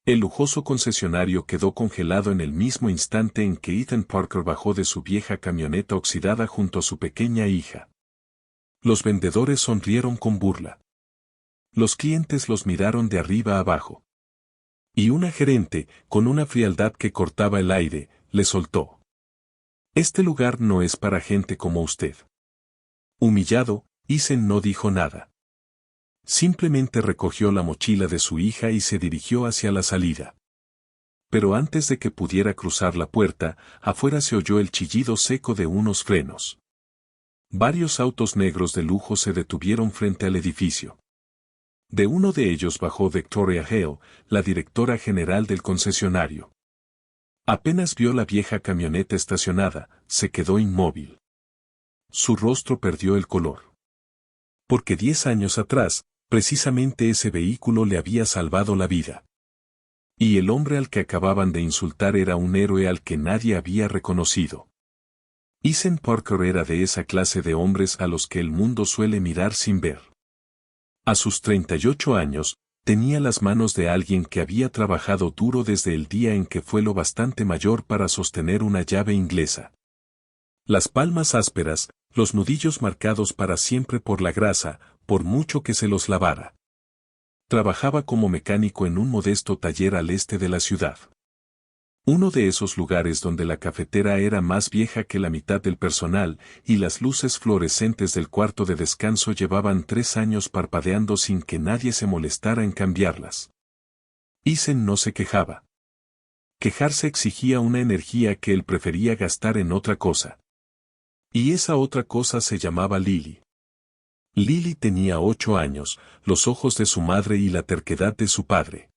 El lujoso concesionario quedó congelado en el mismo instante en que Ethan Parker bajó de su vieja camioneta oxidada junto a su pequeña hija. Los vendedores sonrieron con burla. Los clientes los miraron de arriba a abajo. Y una gerente, con una frialdad que cortaba el aire, le soltó: «Este lugar no es para gente como usted». Humillado, Ethan no dijo nada. Simplemente recogió la mochila de su hija y se dirigió hacia la salida. Pero antes de que pudiera cruzar la puerta, afuera se oyó el chillido seco de unos frenos. Varios autos negros de lujo se detuvieron frente al edificio. De uno de ellos bajó Victoria Hale, la directora general del concesionario. Apenas vio la vieja camioneta estacionada, se quedó inmóvil. Su rostro perdió el color. Porque 10 años atrás, precisamente ese vehículo le había salvado la vida. Y el hombre al que acababan de insultar era un héroe al que nadie había reconocido. Ethan Parker era de esa clase de hombres a los que el mundo suele mirar sin ver. A sus 38 años, tenía las manos de alguien que había trabajado duro desde el día en que fue lo bastante mayor para sostener una llave inglesa. Las palmas ásperas, los nudillos marcados para siempre por la grasa, por mucho que se los lavara. Trabajaba como mecánico en un modesto taller al este de la ciudad. Uno de esos lugares donde la cafetera era más vieja que la mitad del personal y las luces fluorescentes del cuarto de descanso llevaban 3 años parpadeando sin que nadie se molestara en cambiarlas. Ethan no se quejaba. Quejarse exigía una energía que él prefería gastar en otra cosa. Y esa otra cosa se llamaba Lily. Lily tenía 8 años, los ojos de su madre y la terquedad de su padre.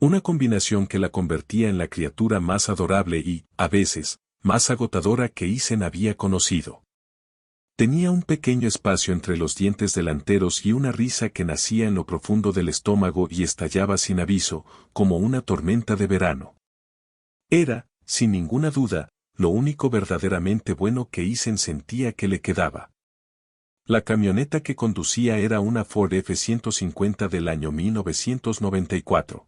Una combinación que la convertía en la criatura más adorable y, a veces, más agotadora que Ethan había conocido. Tenía un pequeño espacio entre los dientes delanteros y una risa que nacía en lo profundo del estómago y estallaba sin aviso, como una tormenta de verano. Era, sin ninguna duda, lo único verdaderamente bueno que Ethan sentía que le quedaba. La camioneta que conducía era una Ford F-150 del año 1994.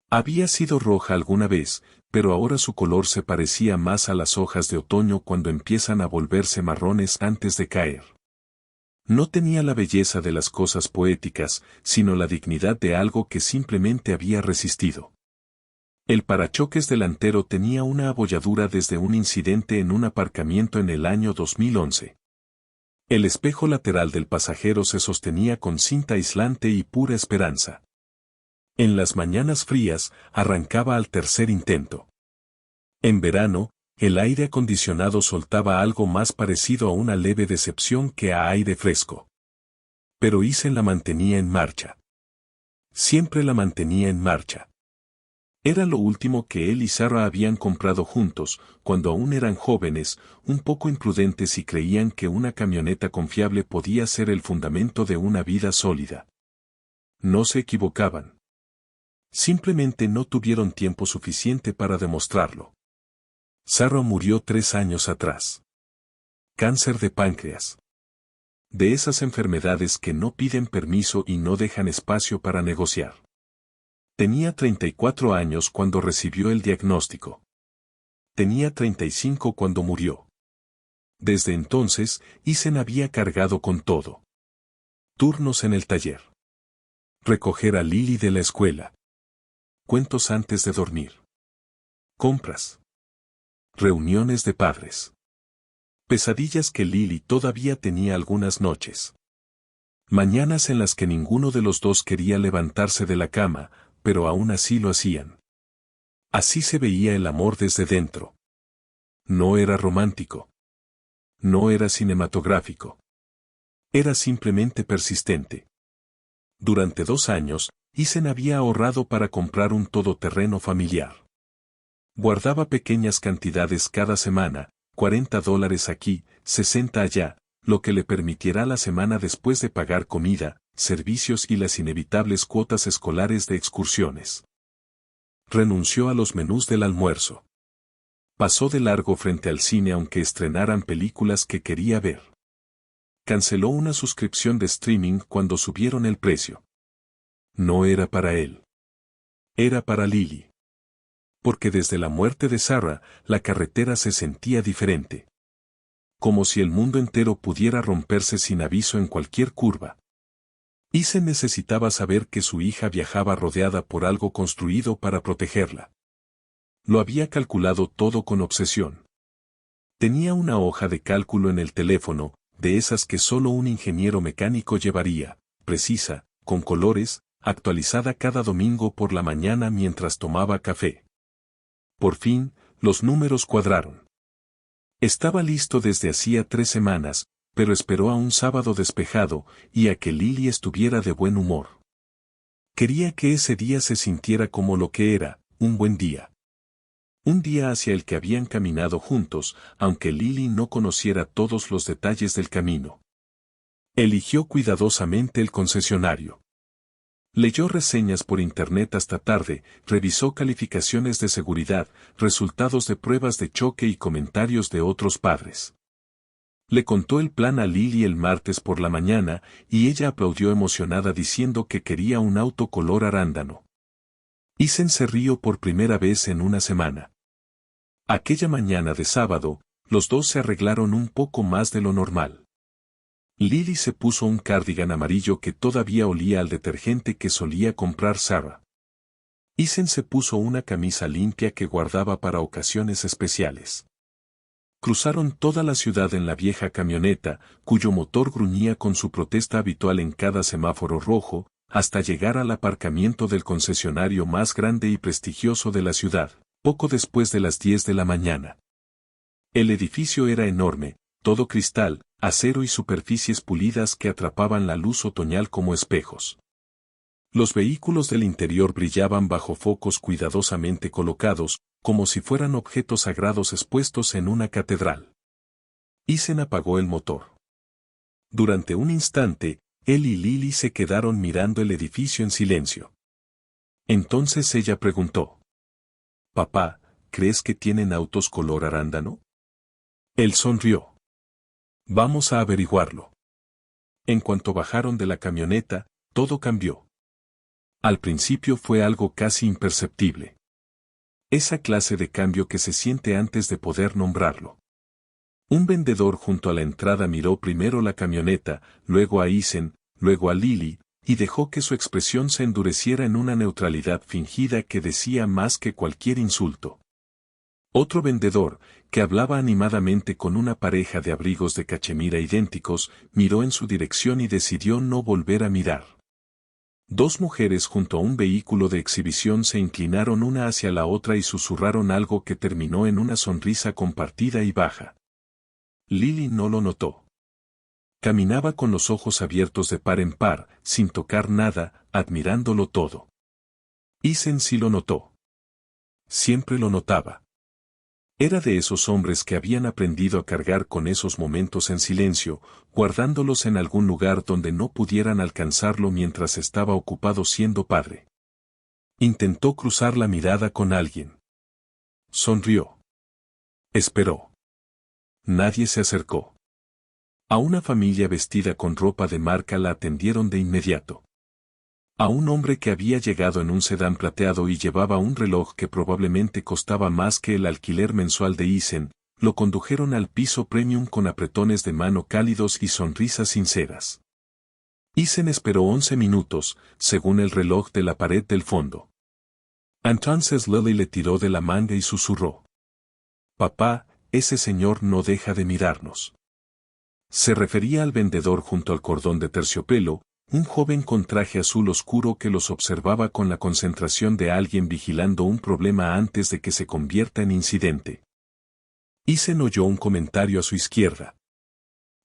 Había sido roja alguna vez, pero ahora su color se parecía más a las hojas de otoño cuando empiezan a volverse marrones antes de caer. No tenía la belleza de las cosas poéticas, sino la dignidad de algo que simplemente había resistido. El parachoques delantero tenía una abolladura desde un incidente en un aparcamiento en el año 2011. El espejo lateral del pasajero se sostenía con cinta aislante y pura esperanza. En las mañanas frías, arrancaba al tercer intento. En verano, el aire acondicionado soltaba algo más parecido a una leve decepción que a aire fresco. Pero Ethan la mantenía en marcha. Siempre la mantenía en marcha. Era lo último que él y Sarah habían comprado juntos, cuando aún eran jóvenes, un poco imprudentes y creían que una camioneta confiable podía ser el fundamento de una vida sólida. No se equivocaban. Simplemente no tuvieron tiempo suficiente para demostrarlo. Sarah murió 3 años atrás. Cáncer de páncreas. De esas enfermedades que no piden permiso y no dejan espacio para negociar. Tenía 34 años cuando recibió el diagnóstico. Tenía 35 cuando murió. Desde entonces, Ethan había cargado con todo. Turnos en el taller. Recoger a Lily de la escuela. Cuentos antes de dormir. Compras. Reuniones de padres. Pesadillas que Lily todavía tenía algunas noches. Mañanas en las que ninguno de los dos quería levantarse de la cama, pero aún así lo hacían. Así se veía el amor desde dentro. No era romántico. No era cinematográfico. Era simplemente persistente. Durante 2 años, Ethan había ahorrado para comprar un todoterreno familiar. Guardaba pequeñas cantidades cada semana, $40 aquí, 60 allá, lo que le permitiera la semana después de pagar comida, servicios y las inevitables cuotas escolares de excursiones. Renunció a los menús del almuerzo. Pasó de largo frente al cine aunque estrenaran películas que quería ver. Canceló una suscripción de streaming cuando subieron el precio. No era para él. Era para Lily. Porque desde la muerte de Sarah, la carretera se sentía diferente. Como si el mundo entero pudiera romperse sin aviso en cualquier curva. Ethan necesitaba saber que su hija viajaba rodeada por algo construido para protegerla. Lo había calculado todo con obsesión. Tenía una hoja de cálculo en el teléfono, de esas que solo un ingeniero mecánico llevaría, precisa, con colores, actualizada cada domingo por la mañana mientras tomaba café. Por fin, los números cuadraron. Estaba listo desde hacía 3 semanas, pero esperó a un sábado despejado y a que Lily estuviera de buen humor. Quería que ese día se sintiera como lo que era, un buen día. Un día hacia el que habían caminado juntos, aunque Lily no conociera todos los detalles del camino. Eligió cuidadosamente el concesionario. Leyó reseñas por internet hasta tarde, revisó calificaciones de seguridad, resultados de pruebas de choque y comentarios de otros padres. Le contó el plan a Lily el martes por la mañana, y ella aplaudió emocionada diciendo que quería un auto color arándano. Ethan se rió por primera vez en una semana. Aquella mañana de sábado, los dos se arreglaron un poco más de lo normal. Lily se puso un cardigan amarillo que todavía olía al detergente que solía comprar Sarah. Ethan se puso una camisa limpia que guardaba para ocasiones especiales. Cruzaron toda la ciudad en la vieja camioneta, cuyo motor gruñía con su protesta habitual en cada semáforo rojo, hasta llegar al aparcamiento del concesionario más grande y prestigioso de la ciudad, poco después de las 10 de la mañana. El edificio era enorme, todo cristal, acero y superficies pulidas que atrapaban la luz otoñal como espejos. Los vehículos del interior brillaban bajo focos cuidadosamente colocados, como si fueran objetos sagrados expuestos en una catedral. Ethan apagó el motor. Durante un instante, él y Lily se quedaron mirando el edificio en silencio. Entonces ella preguntó: «Papá, ¿crees que tienen autos color arándano?» Él sonrió. «Vamos a averiguarlo». En cuanto bajaron de la camioneta, todo cambió. Al principio fue algo casi imperceptible. Esa clase de cambio que se siente antes de poder nombrarlo. Un vendedor junto a la entrada miró primero la camioneta, luego a Ethan, luego a Lily, y dejó que su expresión se endureciera en una neutralidad fingida que decía más que cualquier insulto. Otro vendedor, que hablaba animadamente con una pareja de abrigos de cachemira idénticos, miró en su dirección y decidió no volver a mirar. 2 mujeres junto a un vehículo de exhibición se inclinaron una hacia la otra y susurraron algo que terminó en una sonrisa compartida y baja. Lily no lo notó. Caminaba con los ojos abiertos de par en par, sin tocar nada, admirándolo todo. Ethan sí lo notó. Siempre lo notaba. Era de esos hombres que habían aprendido a cargar con esos momentos en silencio, guardándolos en algún lugar donde no pudieran alcanzarlo mientras estaba ocupado siendo padre. Intentó cruzar la mirada con alguien. Sonrió. Esperó. Nadie se acercó. A una familia vestida con ropa de marca la atendieron de inmediato. A un hombre que había llegado en un sedán plateado y llevaba un reloj que probablemente costaba más que el alquiler mensual de Ethan, lo condujeron al piso premium con apretones de mano cálidos y sonrisas sinceras. Ethan esperó 11 minutos, según el reloj de la pared del fondo. Entonces Lily le tiró de la manga y susurró: «Papá, ese señor no deja de mirarnos». Se refería al vendedor junto al cordón de terciopelo, un joven con traje azul oscuro que los observaba con la concentración de alguien vigilando un problema antes de que se convierta en incidente. Ethan oyó un comentario a su izquierda.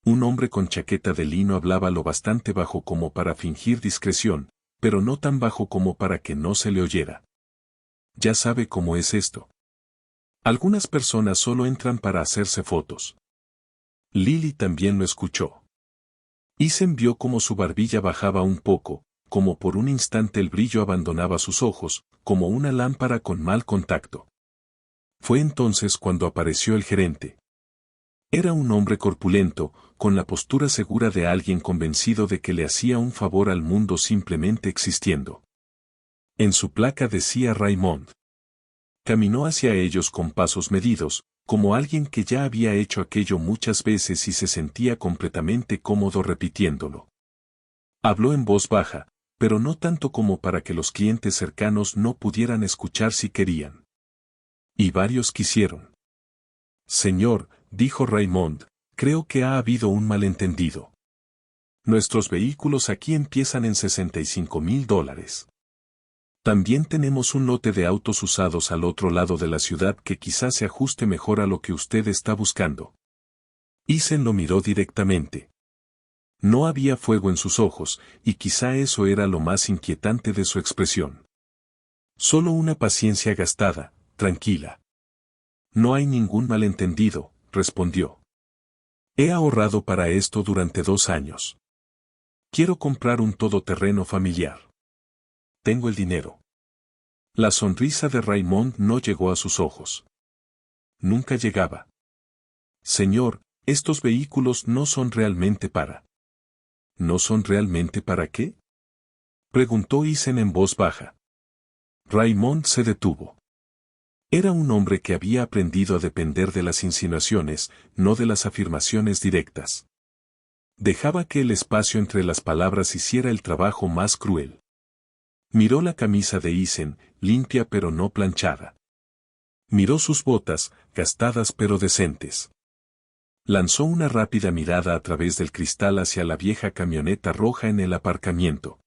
Un hombre con chaqueta de lino hablaba lo bastante bajo como para fingir discreción, pero no tan bajo como para que no se le oyera. Ya sabe cómo es esto. Algunas personas solo entran para hacerse fotos. Lily también lo escuchó. Ethan vio cómo su barbilla bajaba un poco, como por un instante el brillo abandonaba sus ojos, como una lámpara con mal contacto. Fue entonces cuando apareció el gerente. Era un hombre corpulento, con la postura segura de alguien convencido de que le hacía un favor al mundo simplemente existiendo. En su placa decía Raymond. Caminó hacia ellos con pasos medidos, como alguien que ya había hecho aquello muchas veces y se sentía completamente cómodo repitiéndolo. Habló en voz baja, pero no tanto como para que los clientes cercanos no pudieran escuchar si querían. Y varios quisieron. Señor, dijo Raymond, creo que ha habido un malentendido. Nuestros vehículos aquí empiezan en $65,000. También tenemos un lote de autos usados al otro lado de la ciudad que quizás se ajuste mejor a lo que usted está buscando. Eason lo miró directamente. No había fuego en sus ojos, y quizá eso era lo más inquietante de su expresión. Solo una paciencia gastada, tranquila. No hay ningún malentendido, respondió. He ahorrado para esto durante 2 años. Quiero comprar un todoterreno familiar. Tengo el dinero. La sonrisa de Raymond no llegó a sus ojos. Nunca llegaba. Señor, estos vehículos no son realmente para. ¿No son realmente para qué? Preguntó Eason en voz baja. Raymond se detuvo. Era un hombre que había aprendido a depender de las insinuaciones, no de las afirmaciones directas. Dejaba que el espacio entre las palabras hiciera el trabajo más cruel. Miró la camisa de Eason, limpia pero no planchada. Miró sus botas, gastadas pero decentes. Lanzó una rápida mirada a través del cristal hacia la vieja camioneta roja en el aparcamiento.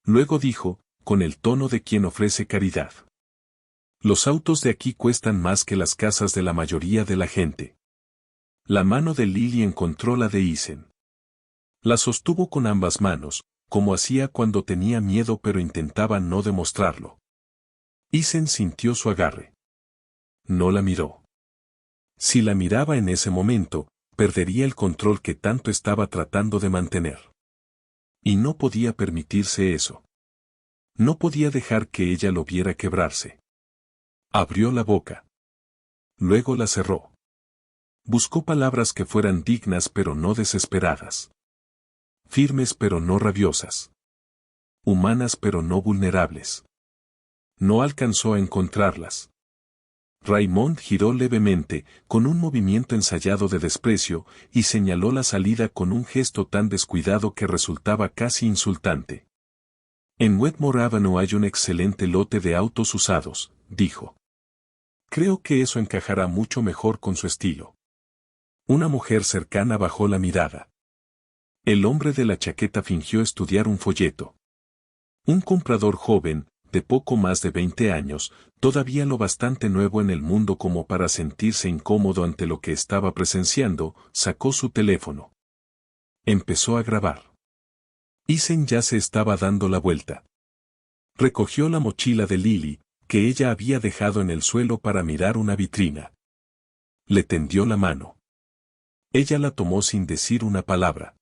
Luego dijo, con el tono de quien ofrece caridad. Los autos de aquí cuestan más que las casas de la mayoría de la gente. La mano de Lily encontró la de Eason. La sostuvo con ambas manos, como hacía cuando tenía miedo pero intentaba no demostrarlo. Eason sintió su agarre. No la miró. Si la miraba en ese momento, perdería el control que tanto estaba tratando de mantener. Y no podía permitirse eso. No podía dejar que ella lo viera quebrarse. Abrió la boca. Luego la cerró. Buscó palabras que fueran dignas pero no desesperadas. Firmes pero no rabiosas. Humanas pero no vulnerables. No alcanzó a encontrarlas. Raymond giró levemente, con un movimiento ensayado de desprecio, y señaló la salida con un gesto tan descuidado que resultaba casi insultante. En Wetmore Avenue hay un excelente lote de autos usados, dijo. Creo que eso encajará mucho mejor con su estilo. Una mujer cercana bajó la mirada. El hombre de la chaqueta fingió estudiar un folleto. Un comprador joven, de poco más de 20 años, todavía lo bastante nuevo en el mundo como para sentirse incómodo ante lo que estaba presenciando, sacó su teléfono. Empezó a grabar. Eason ya se estaba dando la vuelta. Recogió la mochila de Lily, que ella había dejado en el suelo para mirar una vitrina. Le tendió la mano. Ella la tomó sin decir una palabra.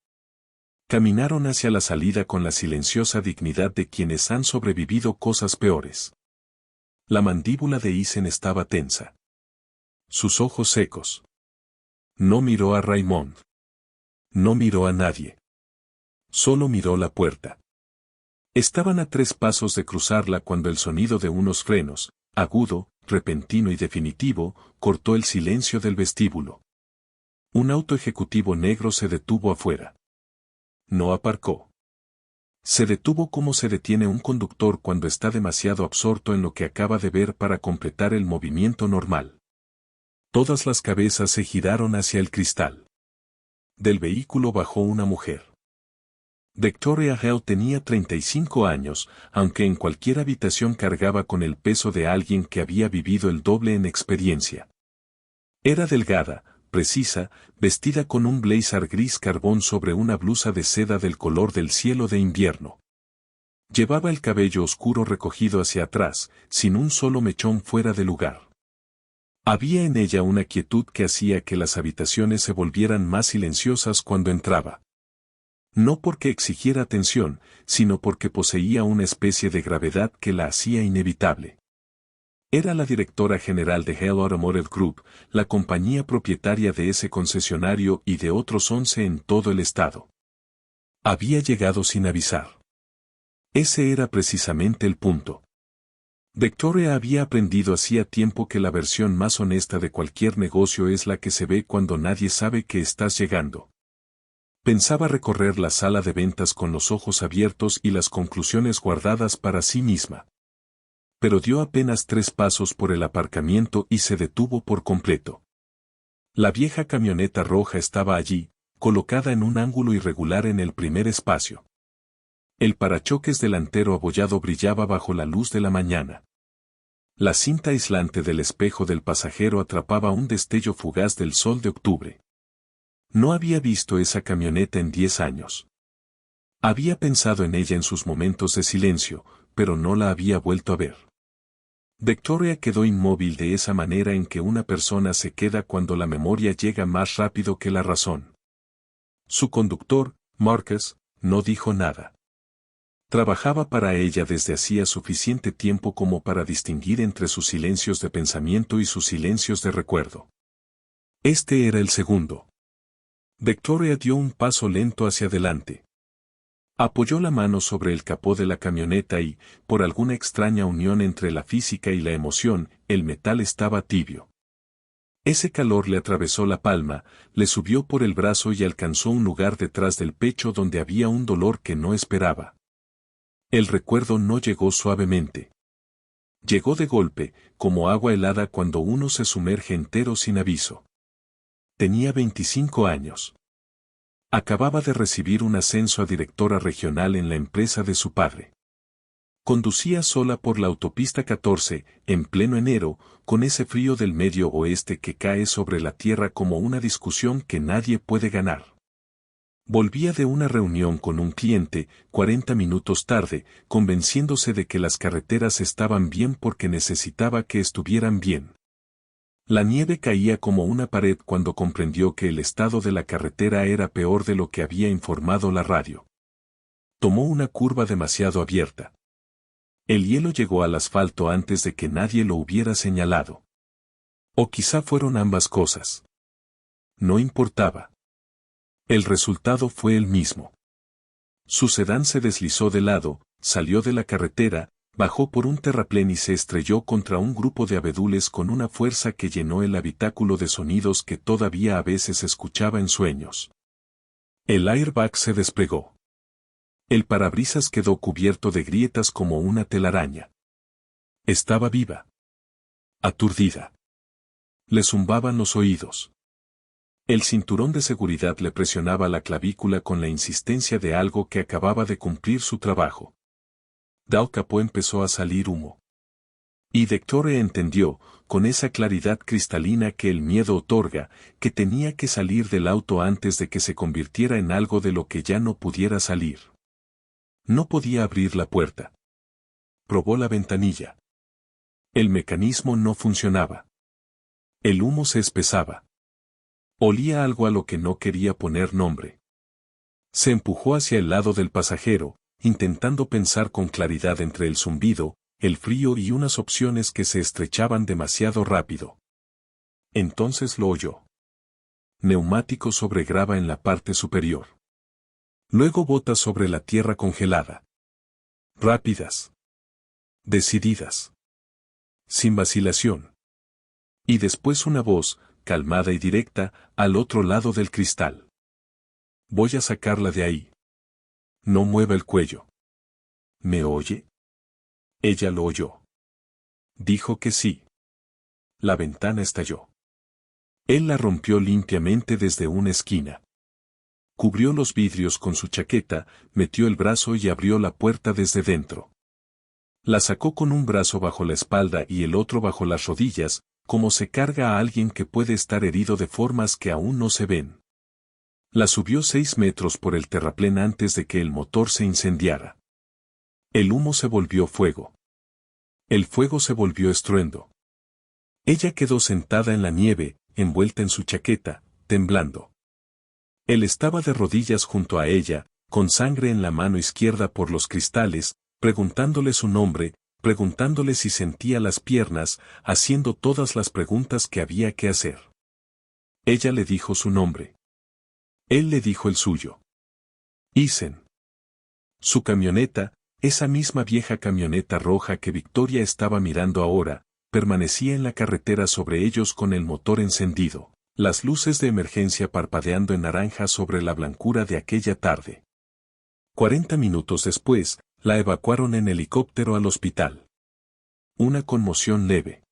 Caminaron hacia la salida con la silenciosa dignidad de quienes han sobrevivido cosas peores. La mandíbula de Eason estaba tensa. Sus ojos secos. No miró a Raymond. No miró a nadie. Solo miró la puerta. Estaban a 3 pasos de cruzarla cuando el sonido de unos frenos, agudo, repentino y definitivo, cortó el silencio del vestíbulo. Un auto ejecutivo negro se detuvo afuera. No aparcó. Se detuvo como se detiene un conductor cuando está demasiado absorto en lo que acaba de ver para completar el movimiento normal. Todas las cabezas se giraron hacia el cristal. Del vehículo bajó una mujer. Victoria Hale tenía 35 años, aunque en cualquier habitación cargaba con el peso de alguien que había vivido el doble en experiencia. Era delgada, precisa, vestida con un blazer gris carbón sobre una blusa de seda del color del cielo de invierno. Llevaba el cabello oscuro recogido hacia atrás, sin un solo mechón fuera de lugar. Había en ella una quietud que hacía que las habitaciones se volvieran más silenciosas cuando entraba. No porque exigiera atención, sino porque poseía una especie de gravedad que la hacía inevitable. Era la directora general de Hale Automotive Group, la compañía propietaria de ese concesionario y de otros 11 en todo el estado. Había llegado sin avisar. Ese era precisamente el punto. Victoria había aprendido hacía tiempo que la versión más honesta de cualquier negocio es la que se ve cuando nadie sabe que estás llegando. Pensaba recorrer la sala de ventas con los ojos abiertos y las conclusiones guardadas para sí misma. Pero dio apenas 3 pasos por el aparcamiento y se detuvo por completo. La vieja camioneta roja estaba allí, colocada en un ángulo irregular en el primer espacio. El parachoques delantero abollado brillaba bajo la luz de la mañana. La cinta aislante del espejo del pasajero atrapaba un destello fugaz del sol de octubre. No había visto esa camioneta en 10 años. Había pensado en ella en sus momentos de silencio, pero no la había vuelto a ver. Victoria quedó inmóvil de esa manera en que una persona se queda cuando la memoria llega más rápido que la razón. Su conductor, Marcus, no dijo nada. Trabajaba para ella desde hacía suficiente tiempo como para distinguir entre sus silencios de pensamiento y sus silencios de recuerdo. Este era el segundo. Victoria dio un paso lento hacia adelante. Apoyó la mano sobre el capó de la camioneta y, por alguna extraña unión entre la física y la emoción, el metal estaba tibio. Ese calor le atravesó la palma, le subió por el brazo y alcanzó un lugar detrás del pecho donde había un dolor que no esperaba. El recuerdo no llegó suavemente. Llegó de golpe, como agua helada cuando uno se sumerge entero sin aviso. Tenía 25 años. Acababa de recibir un ascenso a directora regional en la empresa de su padre. Conducía sola por la autopista 14, en pleno enero, con ese frío del medio oeste que cae sobre la tierra como una discusión que nadie puede ganar. Volvía de una reunión con un cliente, 40 minutos tarde, convenciéndose de que las carreteras estaban bien porque necesitaba que estuvieran bien. La nieve caía como una pared cuando comprendió que el estado de la carretera era peor de lo que había informado la radio. Tomó una curva demasiado abierta. El hielo llegó al asfalto antes de que nadie lo hubiera señalado. O quizá fueron ambas cosas. No importaba. El resultado fue el mismo. Su sedán se deslizó de lado, salió de la carretera, bajó por un terraplén y se estrelló contra un grupo de abedules con una fuerza que llenó el habitáculo de sonidos que todavía a veces escuchaba en sueños. El airbag se desplegó. El parabrisas quedó cubierto de grietas como una telaraña. Estaba viva. Aturdida. Le zumbaban los oídos. El cinturón de seguridad le presionaba la clavícula con la insistencia de algo que acababa de cumplir su trabajo. Del capó empezó a salir humo. Y Victoria entendió, con esa claridad cristalina que el miedo otorga, que tenía que salir del auto antes de que se convirtiera en algo de lo que ya no pudiera salir. No podía abrir la puerta. Probó la ventanilla. El mecanismo no funcionaba. El humo se espesaba. Olía algo a lo que no quería poner nombre. Se empujó hacia el lado del pasajero, intentando pensar con claridad entre el zumbido, el frío y unas opciones que se estrechaban demasiado rápido. Entonces lo oyó. Neumático sobre grava en la parte superior. Luego botas sobre la tierra congelada. Rápidas. Decididas. Sin vacilación. Y después una voz, calmada y directa, al otro lado del cristal. Voy a sacarla de ahí. No mueva el cuello. ¿Me oye? Ella lo oyó. Dijo que sí. La ventana estalló. Él la rompió limpiamente desde una esquina. Cubrió los vidrios con su chaqueta, metió el brazo y abrió la puerta desde dentro. La sacó con un brazo bajo la espalda y el otro bajo las rodillas, como se carga a alguien que puede estar herido de formas que aún no se ven. La subió 6 metros por el terraplén antes de que el motor se incendiara. El humo se volvió fuego. El fuego se volvió estruendo. Ella quedó sentada en la nieve, envuelta en su chaqueta, temblando. Él estaba de rodillas junto a ella, con sangre en la mano izquierda por los cristales, preguntándole su nombre, preguntándole si sentía las piernas, haciendo todas las preguntas que había que hacer. Ella le dijo su nombre. Él le dijo el suyo. Isen. Su camioneta, Esa misma vieja camioneta roja que Victoria estaba mirando ahora, permanecía en la carretera sobre ellos con el motor encendido, las luces de emergencia parpadeando en naranja sobre la blancura de aquella tarde. 40 minutos después, la evacuaron en helicóptero al hospital. Una conmoción leve.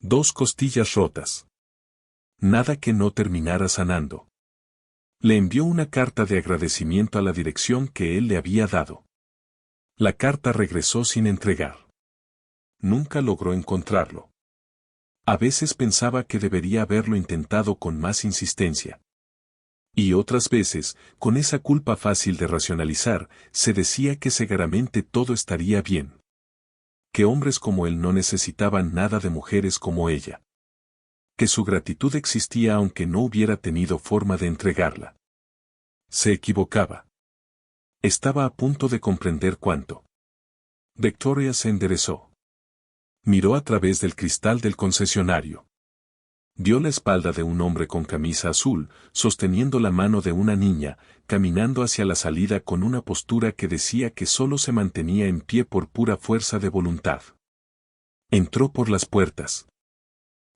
2 costillas rotas. Nada que no terminara sanando. Le envió una carta de agradecimiento a la dirección que él le había dado. La carta regresó sin entregar. Nunca logró encontrarlo. A veces pensaba que debería haberlo intentado con más insistencia. Y otras veces, con esa culpa fácil de racionalizar, se decía que seguramente todo estaría bien. Que hombres como él no necesitaban nada de mujeres como ella. Que su gratitud existía aunque no hubiera tenido forma de entregarla. Se equivocaba. Estaba a punto de comprender cuánto. Victoria se enderezó. Miró a través del cristal del concesionario. Vio la espalda de un hombre con camisa azul, sosteniendo la mano de una niña, caminando hacia la salida con una postura que decía que solo se mantenía en pie por pura fuerza de voluntad. Entró por las puertas.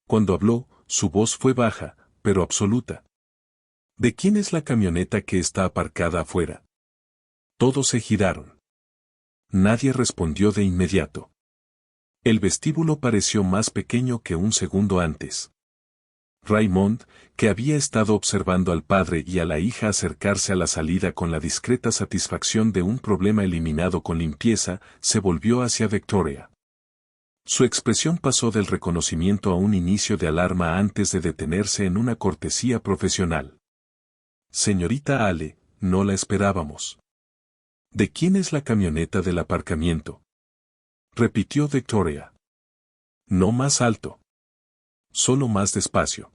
Cuando habló, su voz fue baja, pero absoluta. ¿De quién es la camioneta que está aparcada afuera? Todos se giraron. Nadie respondió de inmediato. El vestíbulo pareció más pequeño que un segundo antes. Raymond, que había estado observando al padre y a la hija acercarse a la salida con la discreta satisfacción de un problema eliminado con limpieza, se volvió hacia Victoria. Su expresión pasó del reconocimiento a un inicio de alarma antes de detenerse en una cortesía profesional. Señorita Ale, no la esperábamos. ¿De quién es la camioneta del aparcamiento? Repitió Victoria. No más alto. Solo más despacio.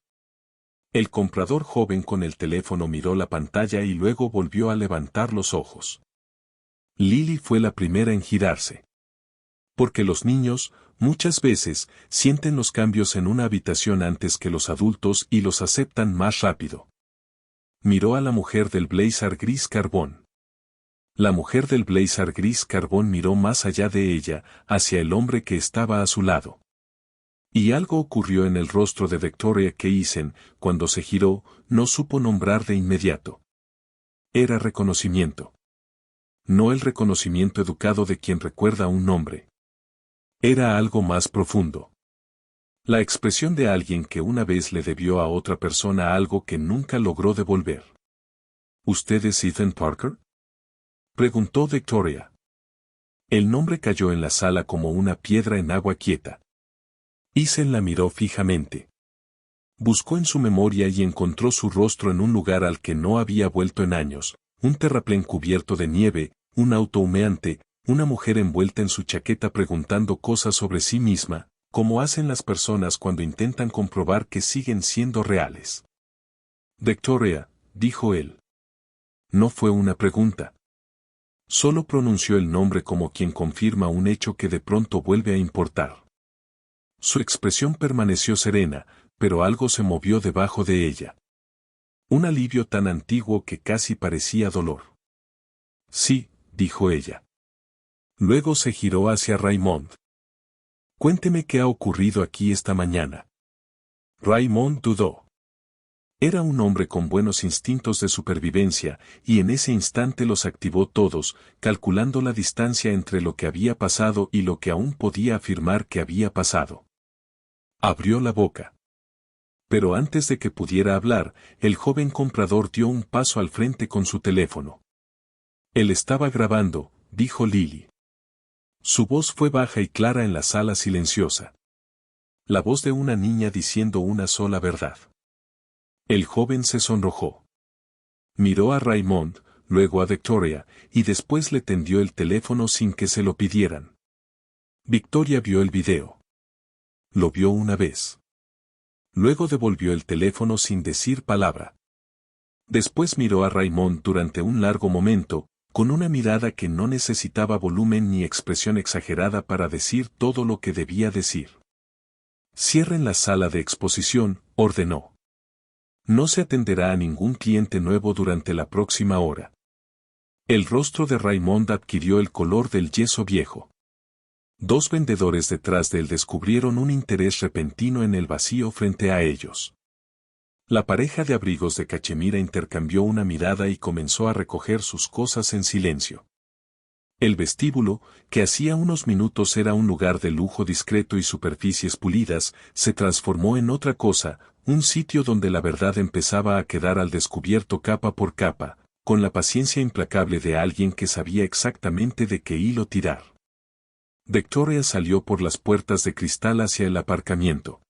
El comprador joven con el teléfono miró la pantalla y luego volvió a levantar los ojos. Lily fue la primera en girarse. Porque los niños, muchas veces, sienten los cambios en una habitación antes que los adultos y los aceptan más rápido. Miró a la mujer del blazer gris carbón. La mujer del blazer gris carbón miró más allá de ella, hacia el hombre que estaba a su lado. Y algo ocurrió en el rostro de Victoria que Eisen, cuando se giró, no supo nombrar de inmediato. Era reconocimiento. No el reconocimiento educado de quien recuerda un nombre. Era algo más profundo. La expresión de alguien que una vez le debió a otra persona algo que nunca logró devolver. ¿Usted es Ethan Parker? Preguntó Victoria. El nombre cayó en la sala como una piedra en agua quieta. Eisen la miró fijamente. Buscó en su memoria y encontró su rostro en un lugar al que no había vuelto en años, un terraplén cubierto de nieve, un auto humeante, una mujer envuelta en su chaqueta preguntando cosas sobre sí misma, como hacen las personas cuando intentan comprobar que siguen siendo reales. Victoria, dijo él. No fue una pregunta. Solo pronunció el nombre como quien confirma un hecho que de pronto vuelve a importar. Su expresión permaneció serena, pero algo se movió debajo de ella. Un alivio tan antiguo que casi parecía dolor. Sí, dijo ella. Luego se giró hacia Raymond. Cuénteme qué ha ocurrido aquí esta mañana. Raymond dudó. Era un hombre con buenos instintos de supervivencia, y en ese instante los activó todos, calculando la distancia entre lo que había pasado y lo que aún podía afirmar que había pasado. Abrió la boca. Pero antes de que pudiera hablar, el joven comprador dio un paso al frente con su teléfono. Él estaba grabando, dijo Lily. Su voz fue baja y clara en la sala silenciosa. La voz de una niña diciendo una sola verdad. El joven se sonrojó. Miró a Raymond, luego a Victoria, y después le tendió el teléfono sin que se lo pidieran. Victoria vio el video. Lo vio una vez. Luego devolvió el teléfono sin decir palabra. Después miró a Raymond durante un largo momento, con una mirada que no necesitaba volumen ni expresión exagerada para decir todo lo que debía decir. Cierren la sala de exposición, ordenó. No se atenderá a ningún cliente nuevo durante la próxima hora. El rostro de Raymond adquirió el color del yeso viejo. Dos vendedores detrás de él descubrieron un interés repentino en el vacío frente a ellos. La pareja de abrigos de cachemira intercambió una mirada y comenzó a recoger sus cosas en silencio. El vestíbulo, que hacía unos minutos era un lugar de lujo discreto y superficies pulidas, se transformó en otra cosa, un sitio donde la verdad empezaba a quedar al descubierto capa por capa, con la paciencia implacable de alguien que sabía exactamente de qué hilo tirar. Victoria salió por las puertas de cristal hacia el aparcamiento.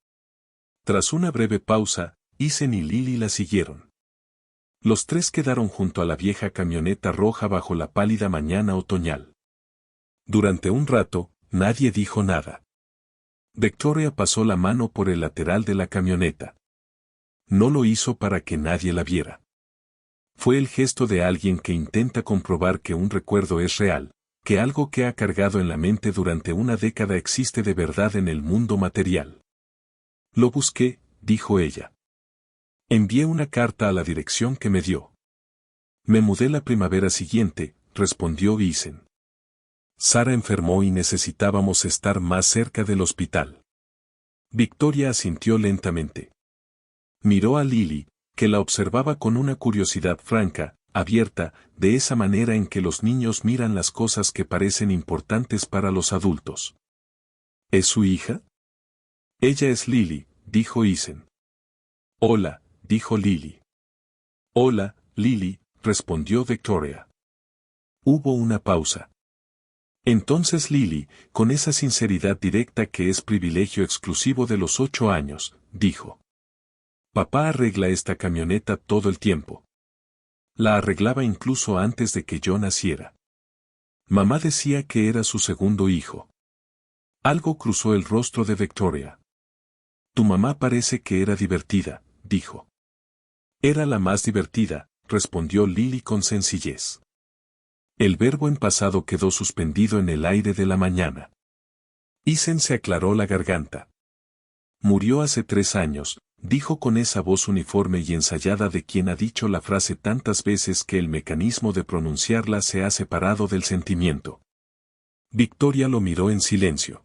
Tras una breve pausa, Ethan y Lily la siguieron. Los tres quedaron junto a la vieja camioneta roja bajo la pálida mañana otoñal. Durante un rato, nadie dijo nada. Victoria pasó la mano por el lateral de la camioneta. No lo hizo para que nadie la viera. Fue el gesto de alguien que intenta comprobar que un recuerdo es real, que algo que ha cargado en la mente durante una década existe de verdad en el mundo material. Lo busqué, dijo ella. Envié una carta a la dirección que me dio. Me mudé la primavera siguiente, respondió Ethan. Sara enfermó y necesitábamos estar más cerca del hospital. Victoria asintió lentamente. Miró a Lily, que la observaba con una curiosidad franca, abierta, de esa manera en que los niños miran las cosas que parecen importantes para los adultos. ¿Es su hija? Ella es Lily, dijo Ethan. Hola, dijo Lily. Hola, Lily, respondió Victoria. Hubo una pausa. Entonces Lily, con esa sinceridad directa que es privilegio exclusivo de los 8 años, dijo. Papá arregla esta camioneta todo el tiempo. La arreglaba incluso antes de que yo naciera. Mamá decía que era su segundo hijo. Algo cruzó el rostro de Victoria. Tu mamá parece que era divertida, dijo. Era la más divertida, respondió Lily con sencillez. El verbo en pasado quedó suspendido en el aire de la mañana. Ethan se aclaró la garganta. Murió hace 3 años, dijo con esa voz uniforme y ensayada de quien ha dicho la frase tantas veces que el mecanismo de pronunciarla se ha separado del sentimiento. Victoria lo miró en silencio.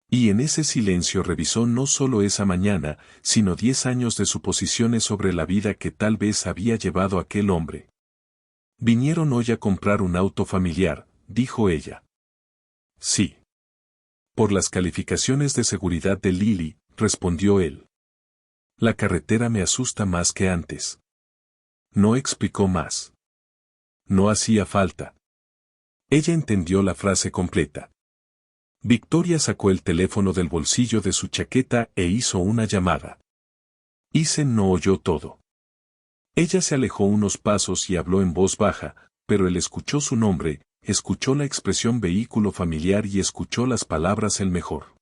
Y en ese silencio revisó no solo esa mañana, sino 10 años de suposiciones sobre la vida que tal vez había llevado aquel hombre. Vinieron hoy a comprar un auto familiar, dijo ella. Sí. Por las calificaciones de seguridad de Lily, respondió él. La carretera me asusta más que antes. No explicó más. No hacía falta. Ella entendió la frase completa. Victoria sacó el teléfono del bolsillo de su chaqueta e hizo una llamada. Ethan no oyó todo. Ella se alejó unos pasos y habló en voz baja, pero él escuchó su nombre, escuchó la expresión vehículo familiar y escuchó las palabras el mejor.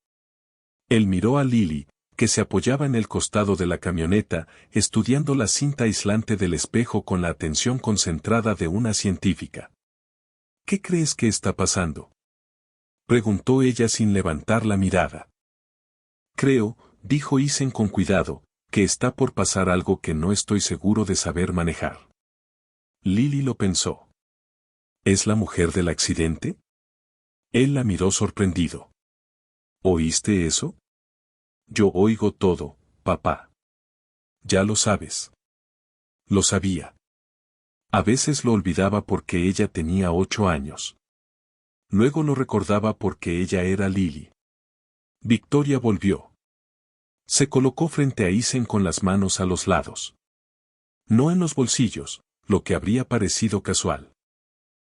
Él miró a Lily, que se apoyaba en el costado de la camioneta, estudiando la cinta aislante del espejo con la atención concentrada de una científica. ¿Qué crees que está pasando?, preguntó ella sin levantar la mirada. Creo, dijo Ethan con cuidado, que está por pasar algo que no estoy seguro de saber manejar. Lily lo pensó. ¿Es la mujer del accidente? Él la miró sorprendido. ¿Oíste eso? Yo oigo todo, papá. Ya lo sabes. Lo sabía. A veces lo olvidaba porque ella tenía 8 años. Luego lo recordaba porque ella era Lily. Victoria volvió. Se colocó frente a Ethan con las manos a los lados. No en los bolsillos, lo que habría parecido casual.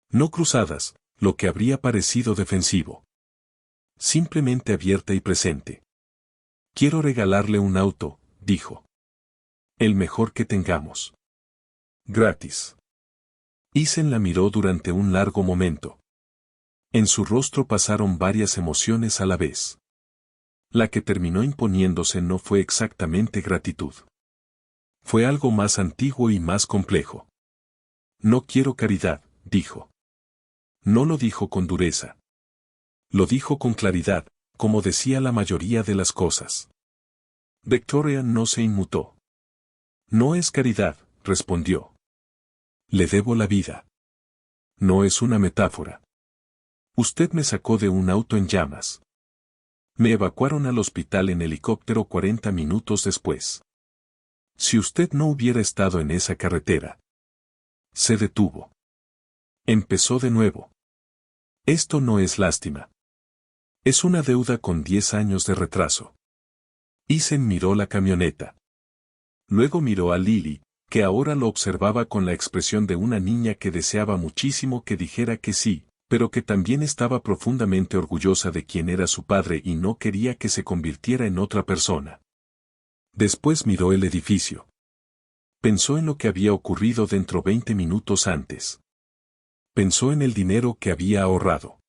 No cruzadas, lo que habría parecido defensivo. Simplemente abierta y presente. Quiero regalarle un auto, dijo. El mejor que tengamos. Gratis. Ethan la miró durante un largo momento. En su rostro pasaron varias emociones a la vez. La que terminó imponiéndose no fue exactamente gratitud. Fue algo más antiguo y más complejo. No quiero caridad, dijo. No lo dijo con dureza. Lo dijo con claridad, como decía la mayoría de las cosas. Victoria no se inmutó. No es caridad, respondió. Le debo la vida. No es una metáfora. Usted me sacó de un auto en llamas. Me evacuaron al hospital en helicóptero 40 minutos después. Si usted no hubiera estado en esa carretera. Se detuvo. Empezó de nuevo. Esto no es lástima. Es una deuda con 10 años de retraso. Ethan miró la camioneta. Luego miró a Lily, que ahora lo observaba con la expresión de una niña que deseaba muchísimo que dijera que sí, pero que también estaba profundamente orgullosa de quién era su padre y no quería que se convirtiera en otra persona. Después miró el edificio. Pensó en lo que había ocurrido dentro 20 minutos antes. Pensó en el dinero que había ahorrado.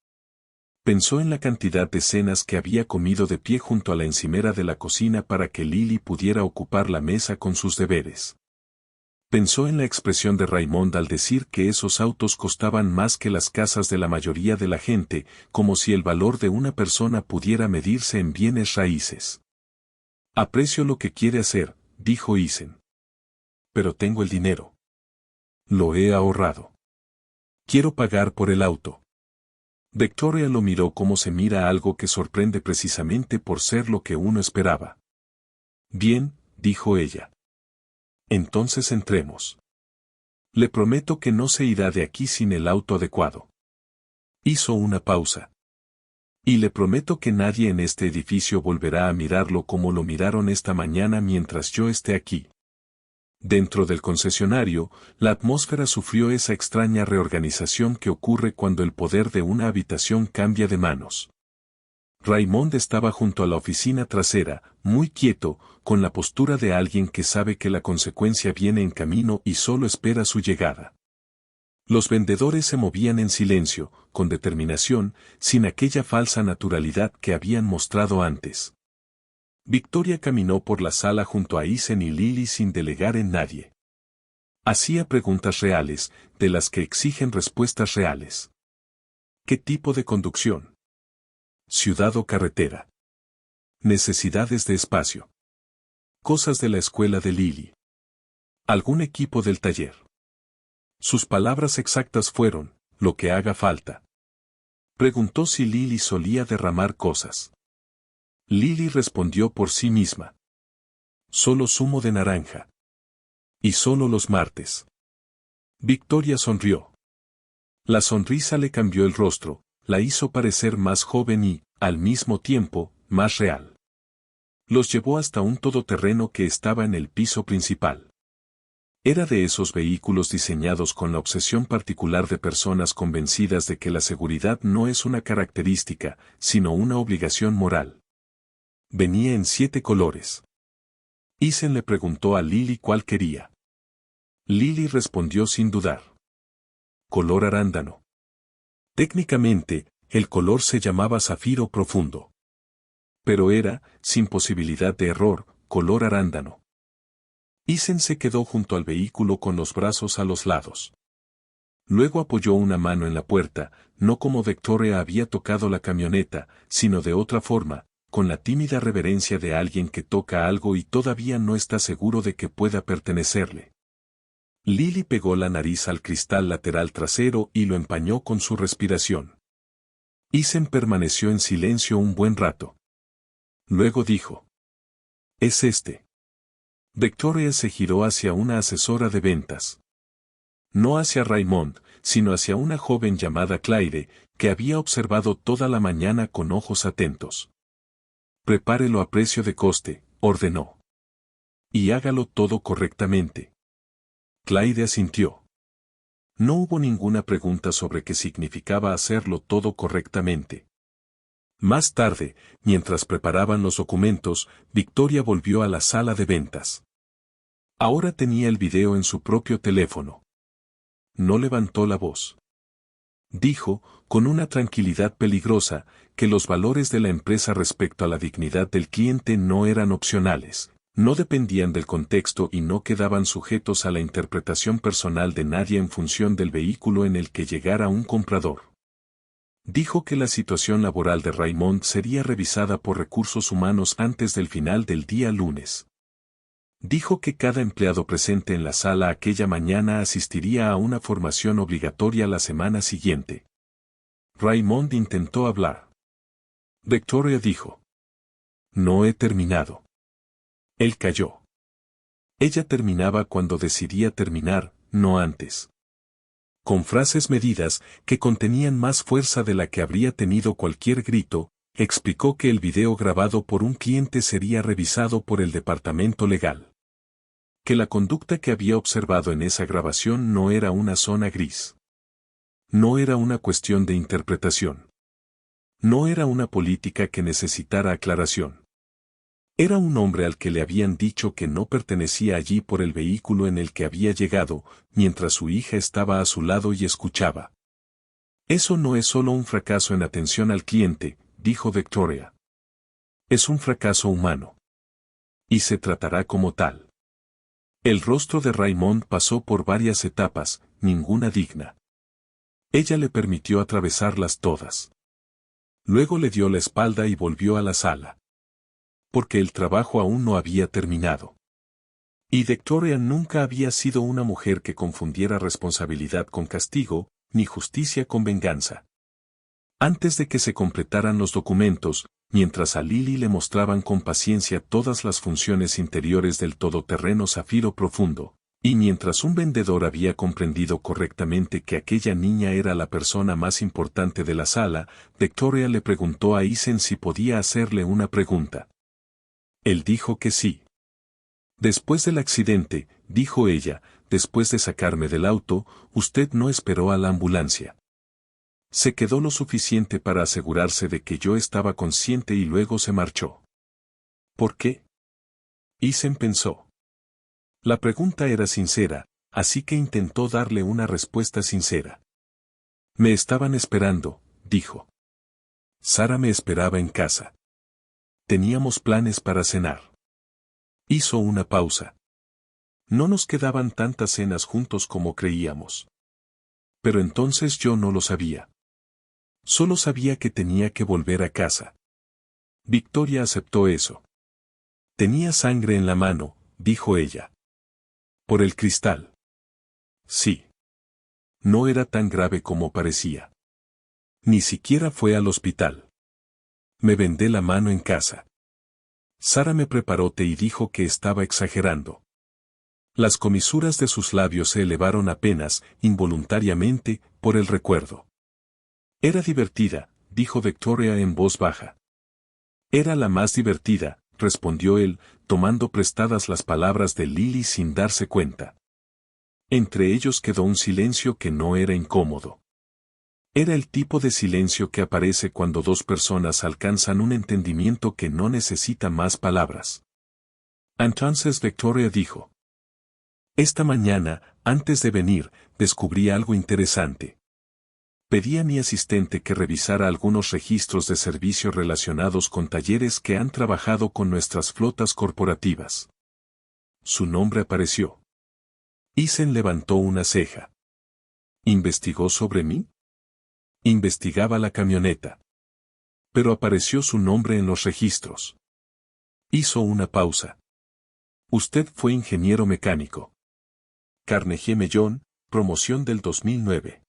Pensó en la cantidad de cenas que había comido de pie junto a la encimera de la cocina para que Lily pudiera ocupar la mesa con sus deberes. Pensó en la expresión de Raymond al decir que esos autos costaban más que las casas de la mayoría de la gente, como si el valor de una persona pudiera medirse en bienes raíces. Aprecio lo que quiere hacer, dijo Ethan. Pero tengo el dinero. Lo he ahorrado. Quiero pagar por el auto. Victoria lo miró como se mira algo que sorprende precisamente por ser lo que uno esperaba. Bien, dijo ella. Entonces entremos. Le prometo que no se irá de aquí sin el auto adecuado. Hizo una pausa. Y le prometo que nadie en este edificio volverá a mirarlo como lo miraron esta mañana mientras yo esté aquí. Dentro del concesionario, la atmósfera sufrió esa extraña reorganización que ocurre cuando el poder de una habitación cambia de manos. Raymond estaba junto a la oficina trasera, muy quieto, con la postura de alguien que sabe que la consecuencia viene en camino y solo espera su llegada. Los vendedores se movían en silencio, con determinación, sin aquella falsa naturalidad que habían mostrado antes. Victoria caminó por la sala junto a Ethan y Lily sin delegar en nadie. Hacía preguntas reales, de las que exigen respuestas reales. ¿Qué tipo de conducción? Ciudad o carretera. Necesidades de espacio. Cosas de la escuela de Lily. Algún equipo del taller. Sus palabras exactas fueron, lo que haga falta. Preguntó si Lily solía derramar cosas. Lily respondió por sí misma. Solo zumo de naranja. Y solo los martes. Victoria sonrió. La sonrisa le cambió el rostro, la hizo parecer más joven y, al mismo tiempo, más real. Los llevó hasta un todoterreno que estaba en el piso principal. Era de esos vehículos diseñados con la obsesión particular de personas convencidas de que la seguridad no es una característica, sino una obligación moral. Venía en 7 colores. Ethan le preguntó a Lily cuál quería. Lily respondió sin dudar. Color arándano. Técnicamente, el color se llamaba zafiro profundo. Pero era, sin posibilidad de error, color arándano. Ethan se quedó junto al vehículo con los brazos a los lados. Luego apoyó una mano en la puerta, no como Victoria había tocado la camioneta, sino de otra forma, con la tímida reverencia de alguien que toca algo y todavía no está seguro de que pueda pertenecerle. Lily pegó la nariz al cristal lateral trasero y lo empañó con su respiración. Ethan permaneció en silencio un buen rato. Luego dijo: «Es este». Victoria se giró hacia una asesora de ventas. No hacia Raymond, sino hacia una joven llamada Claire, que había observado toda la mañana con ojos atentos. «Prepárelo a precio de coste», ordenó. «Y hágalo todo correctamente». Claire asintió. No hubo ninguna pregunta sobre qué significaba hacerlo todo correctamente. Más tarde, mientras preparaban los documentos, Victoria volvió a la sala de ventas. Ahora tenía el video en su propio teléfono. No levantó la voz. Dijo, con una tranquilidad peligrosa, que los valores de la empresa respecto a la dignidad del cliente no eran opcionales, no dependían del contexto y no quedaban sujetos a la interpretación personal de nadie en función del vehículo en el que llegara un comprador. Dijo que la situación laboral de Raymond sería revisada por recursos humanos antes del final del día lunes. Dijo que cada empleado presente en la sala aquella mañana asistiría a una formación obligatoria la semana siguiente. Raymond intentó hablar. Victoria dijo: No he terminado. Él calló. Ella terminaba cuando decidía terminar, no antes. Con frases medidas, que contenían más fuerza de la que habría tenido cualquier grito, explicó que el video grabado por un cliente sería revisado por el departamento legal. Que la conducta que había observado en esa grabación no era una zona gris. No era una cuestión de interpretación. No era una política que necesitara aclaración. Era un hombre al que le habían dicho que no pertenecía allí por el vehículo en el que había llegado, mientras su hija estaba a su lado y escuchaba. Eso no es solo un fracaso en atención al cliente, dijo Victoria. Es un fracaso humano. Y se tratará como tal. El rostro de Raymond pasó por varias etapas, ninguna digna. Ella le permitió atravesarlas todas. Luego le dio la espalda y volvió a la sala. Porque el trabajo aún no había terminado. Y Victoria nunca había sido una mujer que confundiera responsabilidad con castigo, ni justicia con venganza. Antes de que se completaran los documentos, mientras a Lily le mostraban con paciencia todas las funciones interiores del todoterreno zafiro profundo, y mientras un vendedor había comprendido correctamente que aquella niña era la persona más importante de la sala, Victoria le preguntó a Eisen si podía hacerle una pregunta. Él dijo que sí. Después del accidente, dijo ella, después de sacarme del auto, usted no esperó a la ambulancia. Se quedó lo suficiente para asegurarse de que yo estaba consciente y luego se marchó. ¿Por qué? Eisen pensó. La pregunta era sincera, así que intentó darle una respuesta sincera. Me estaban esperando, dijo. Sara me esperaba en casa. Teníamos planes para cenar. Hizo una pausa. No nos quedaban tantas cenas juntos como creíamos. Pero entonces yo no lo sabía. Solo sabía que tenía que volver a casa. Victoria aceptó eso. Tenía sangre en la mano, dijo ella. ¿Por el cristal? Sí. No era tan grave como parecía. Ni siquiera fue al hospital. Me vendé la mano en casa. Sara me preparó té y dijo que estaba exagerando. Las comisuras de sus labios se elevaron apenas, involuntariamente, por el recuerdo. Era divertida, dijo Victoria en voz baja. Era la más divertida, respondió él, tomando prestadas las palabras de Lily sin darse cuenta. Entre ellos quedó un silencio que no era incómodo. Era el tipo de silencio que aparece cuando dos personas alcanzan un entendimiento que no necesita más palabras. Entonces Victoria dijo: Esta mañana, antes de venir, descubrí algo interesante. Pedí a mi asistente que revisara algunos registros de servicio relacionados con talleres que han trabajado con nuestras flotas corporativas. Su nombre apareció. Eisen levantó una ceja. ¿Investigó sobre mí? Investigaba la camioneta. Pero apareció su nombre en los registros. Hizo una pausa. Usted fue ingeniero mecánico. Carnegie Mellon, promoción del 2009.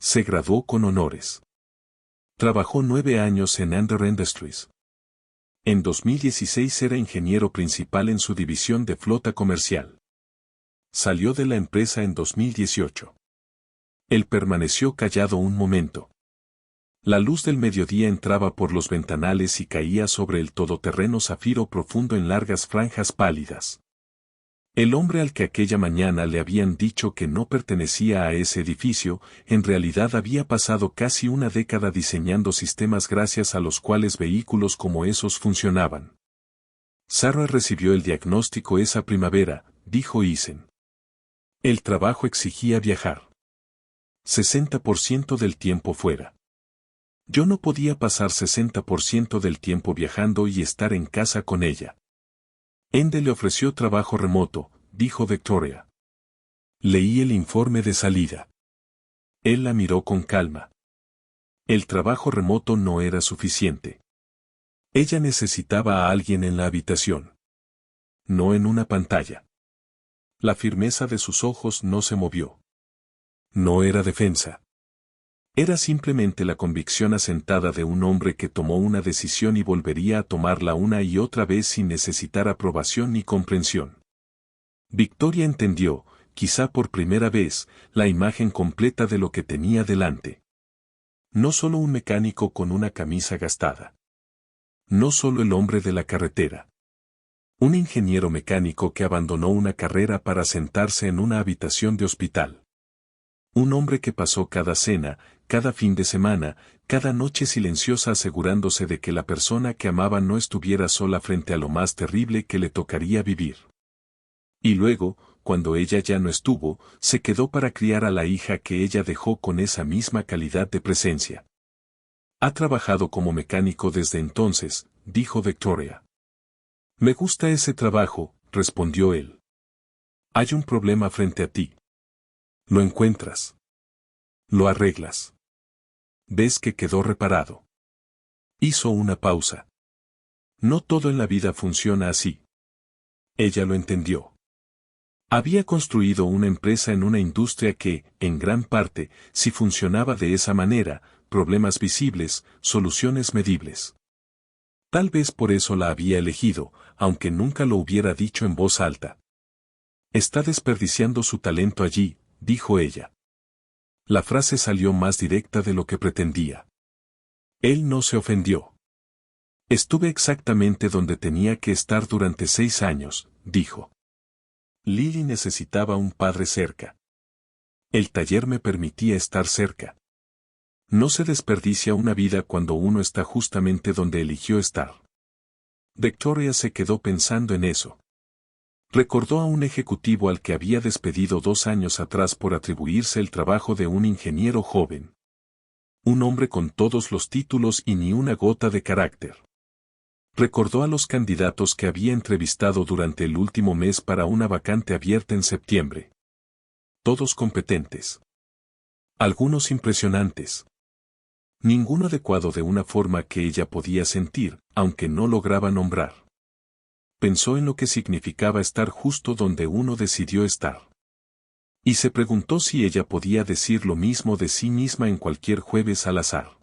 Se graduó con honores. Trabajó 9 años en Under Industries. En 2016 era ingeniero principal en su división de flota comercial. Salió de la empresa en 2018. Él permaneció callado un momento. La luz del mediodía entraba por los ventanales y caía sobre el todoterreno zafiro profundo en largas franjas pálidas. El hombre al que aquella mañana le habían dicho que no pertenecía a ese edificio, en realidad había pasado casi una década diseñando sistemas gracias a los cuales vehículos como esos funcionaban. Sarah recibió el diagnóstico esa primavera, dijo Eisen. El trabajo exigía viajar. 60% del tiempo fuera. Yo no podía pasar 60% del tiempo viajando y estar en casa con ella. Ende le ofreció trabajo remoto, dijo Victoria. Leí el informe de salida. Él la miró con calma. El trabajo remoto no era suficiente. Ella necesitaba a alguien en la habitación. no en una pantalla. La firmeza de sus ojos no se movió. No era defensa. Era simplemente la convicción asentada de un hombre que tomó una decisión y volvería a tomarla una y otra vez sin necesitar aprobación ni comprensión. Victoria entendió, quizá por primera vez, la imagen completa de lo que tenía delante. No solo un mecánico con una camisa gastada. No solo el hombre de la carretera. Un ingeniero mecánico que abandonó una carrera para sentarse en una habitación de hospital. Un hombre que pasó cada cena, cada fin de semana, cada noche silenciosa asegurándose de que la persona que amaba no estuviera sola frente a lo más terrible que le tocaría vivir. Y luego, cuando ella ya no estuvo, se quedó para criar a la hija que ella dejó con esa misma calidad de presencia. Ha trabajado como mecánico desde entonces, dijo Victoria. Me gusta ese trabajo, respondió él. Hay un problema frente a ti. Lo encuentras. Lo arreglas. Ves que quedó reparado. Hizo una pausa. No todo en la vida funciona así. Ella lo entendió. Había construido una empresa en una industria que, en gran parte, si funcionaba de esa manera, problemas visibles, soluciones medibles. Tal vez por eso la había elegido, aunque nunca lo hubiera dicho en voz alta. Está desperdiciando su talento allí, dijo ella. La frase salió más directa de lo que pretendía. Él no se ofendió. Estuve exactamente donde tenía que estar durante 6 años, dijo. Lily necesitaba un padre cerca. El taller me permitía estar cerca. No se desperdicia una vida cuando uno está justamente donde eligió estar. Victoria se quedó pensando en eso. Recordó a un ejecutivo al que había despedido 2 años atrás por atribuirse el trabajo de un ingeniero joven. Un hombre con todos los títulos y ni una gota de carácter. Recordó a los candidatos que había entrevistado durante el último mes para una vacante abierta en septiembre. Todos competentes. Algunos impresionantes. Ninguno adecuado de una forma que ella podía sentir, aunque no lograba nombrar. Pensó en lo que significaba estar justo donde uno decidió estar. Y se preguntó si ella podía decir lo mismo de sí misma en cualquier jueves al azar.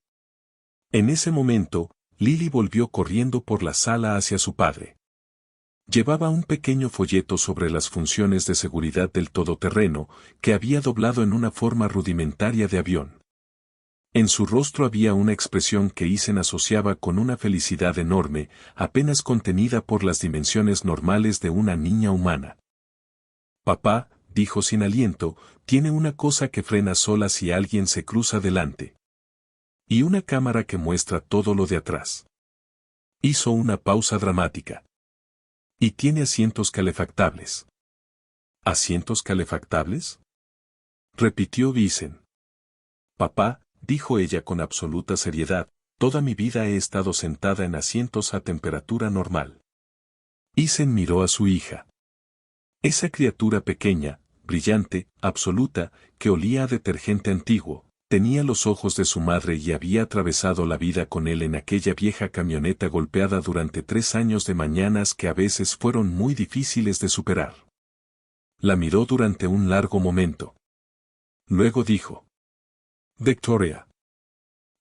En ese momento, Lily volvió corriendo por la sala hacia su padre. Llevaba un pequeño folleto sobre las funciones de seguridad del todoterreno, que había doblado en una forma rudimentaria de avión. En su rostro había una expresión que Eisen asociaba con una felicidad enorme, apenas contenida por las dimensiones normales de una niña humana. Papá, dijo sin aliento, tiene una cosa que frena sola si alguien se cruza delante. Y una cámara que muestra todo lo de atrás. Hizo una pausa dramática. Y tiene asientos calefactables. ¿Asientos calefactables? Repitió Eisen. Papá, dijo ella con absoluta seriedad, toda mi vida he estado sentada en asientos a temperatura normal. Eisen miró a su hija. Esa criatura pequeña, brillante, absoluta, que olía a detergente antiguo, tenía los ojos de su madre y había atravesado la vida con él en aquella vieja camioneta golpeada durante 3 años de mañanas que a veces fueron muy difíciles de superar. La miró durante un largo momento. Luego dijo: Victoria.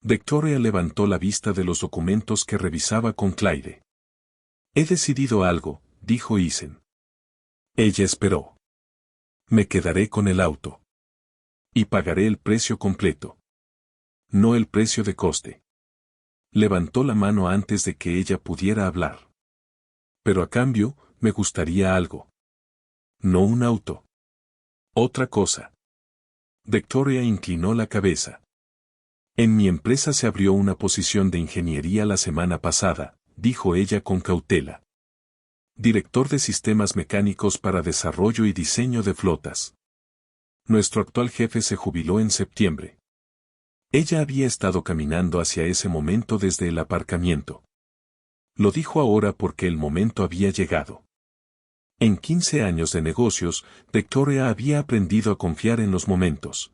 Victoria levantó la vista de los documentos que revisaba con Claire. He decidido algo, dijo Eisen. Ella esperó. Me quedaré con el auto. Y pagaré el precio completo. No el precio de coste. Levantó la mano antes de que ella pudiera hablar. Pero a cambio, me gustaría algo. No un auto. Otra cosa. Victoria inclinó la cabeza. En mi empresa se abrió una posición de ingeniería la semana pasada, dijo ella con cautela. Director de sistemas mecánicos para desarrollo y diseño de flotas. Nuestro actual jefe se jubiló en septiembre. Ella había estado caminando hacia ese momento desde el aparcamiento. Lo dijo ahora porque el momento había llegado. En 15 años de negocios, Victoria había aprendido a confiar en los momentos.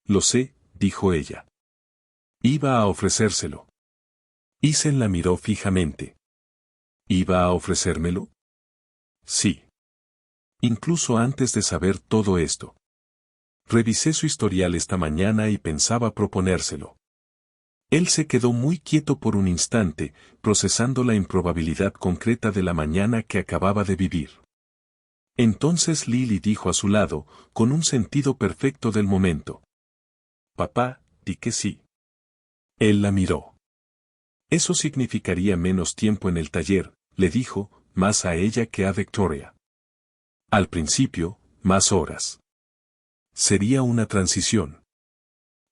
Lo sé, dijo ella. Iba a ofrecérselo. Eisen la miró fijamente. ¿Iba a ofrecérmelo? Sí. Incluso antes de saber todo esto. Revisé su historial esta mañana y pensaba proponérselo. Él se quedó muy quieto por un instante, procesando la improbabilidad concreta de la mañana que acababa de vivir. Entonces Lily dijo a su lado, con un sentido perfecto del momento. Papá, di que sí. Él la miró. Eso significaría menos tiempo en el taller, le dijo, más a ella que a Victoria. Al principio, más horas. Sería una transición.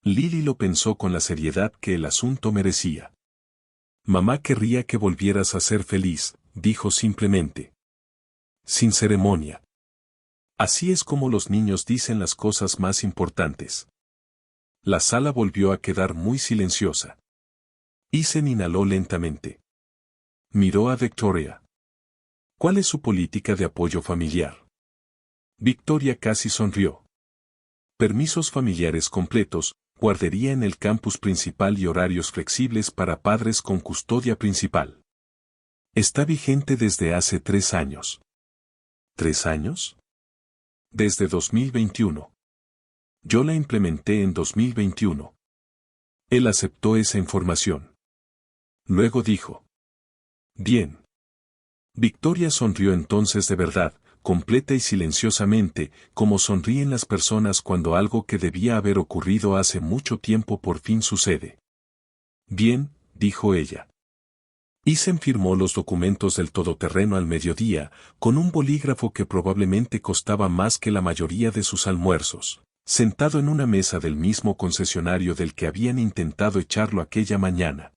Lily lo pensó con la seriedad que el asunto merecía. Mamá querría que volvieras a ser feliz, dijo simplemente. Sin ceremonia. Así es como los niños dicen las cosas más importantes. La sala volvió a quedar muy silenciosa. Ethan inhaló lentamente. Miró a Victoria. ¿Cuál es su política de apoyo familiar? Victoria casi sonrió. Permisos familiares completos, guardería en el campus principal y horarios flexibles para padres con custodia principal. Está vigente desde hace 3 años. ¿3 años? Desde 2021. Yo la implementé en 2021. Él aceptó esa información. Luego dijo. Bien. Victoria sonrió entonces de verdad, completa y silenciosamente, como sonríen las personas cuando algo que debía haber ocurrido hace mucho tiempo por fin sucede. Bien, dijo ella. Ethan firmó los documentos del todoterreno al mediodía, con un bolígrafo que probablemente costaba más que la mayoría de sus almuerzos, sentado en una mesa del mismo concesionario del que habían intentado echarlo aquella mañana.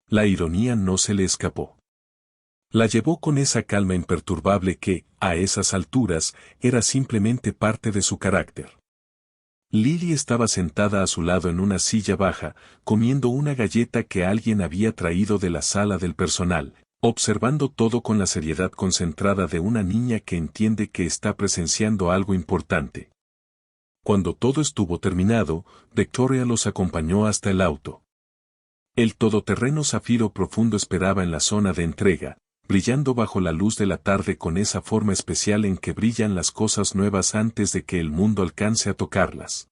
La ironía no se le escapó. La llevó con esa calma imperturbable que, a esas alturas, era simplemente parte de su carácter. Lily estaba sentada a su lado en una silla baja, comiendo una galleta que alguien había traído de la sala del personal, observando todo con la seriedad concentrada de una niña que entiende que está presenciando algo importante. Cuando todo estuvo terminado, Victoria los acompañó hasta el auto. El todoterreno zafiro profundo esperaba en la zona de entrega, brillando bajo la luz de la tarde con esa forma especial en que brillan las cosas nuevas antes de que el mundo alcance a tocarlas.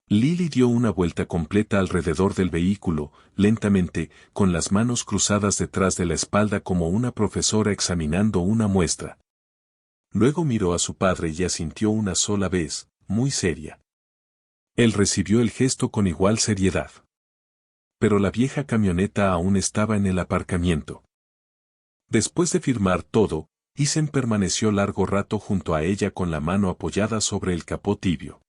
Lily dio una vuelta completa alrededor del vehículo, lentamente, con las manos cruzadas detrás de la espalda como una profesora examinando una muestra. Luego miró a su padre y asintió una sola vez, muy seria. Él recibió el gesto con igual seriedad. Pero la vieja camioneta aún estaba en el aparcamiento. Después de firmar todo, Ethan permaneció largo rato junto a ella con la mano apoyada sobre el capó tibio.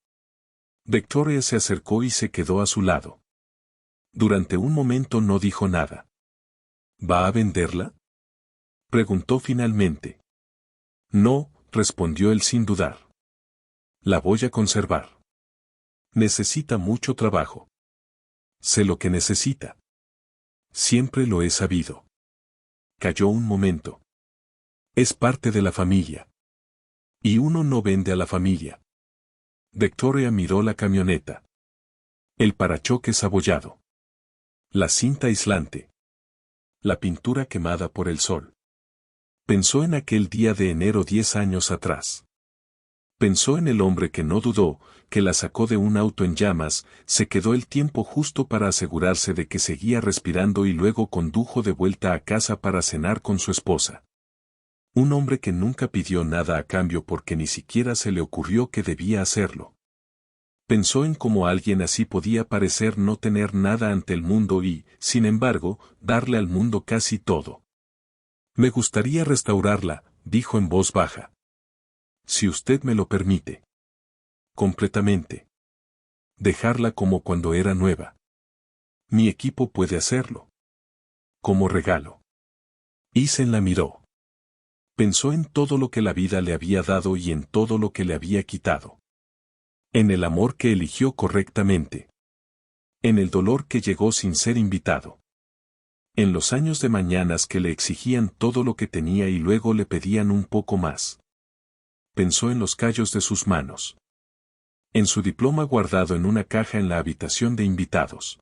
Victoria se acercó y se quedó a su lado. Durante un momento no dijo nada. ¿Va a venderla?, preguntó finalmente. No, respondió él sin dudar. La voy a conservar. Necesita mucho trabajo. Sé lo que necesita. Siempre lo he sabido. Calló un momento. Es parte de la familia. Y uno no vende a la familia. Victoria miró la camioneta. El parachoques abollado. La cinta aislante. La pintura quemada por el sol. Pensó en aquel día de enero 10 años atrás. Pensó en el hombre que no dudó, que la sacó de un auto en llamas, se quedó el tiempo justo para asegurarse de que seguía respirando y luego condujo de vuelta a casa para cenar con su esposa. Un hombre que nunca pidió nada a cambio porque ni siquiera se le ocurrió que debía hacerlo. Pensó en cómo alguien así podía parecer no tener nada ante el mundo y, sin embargo, darle al mundo casi todo. Me gustaría restaurarla, dijo en voz baja. Si usted me lo permite. Completamente. Dejarla como cuando era nueva. Mi equipo puede hacerlo. Como regalo. Ethan la miró. Pensó en todo lo que la vida le había dado y en todo lo que le había quitado. En el amor que eligió correctamente. En el dolor que llegó sin ser invitado. En los años de mañanas que le exigían todo lo que tenía y luego le pedían un poco más. Pensó en los callos de sus manos. En su diploma guardado en una caja en la habitación de invitados.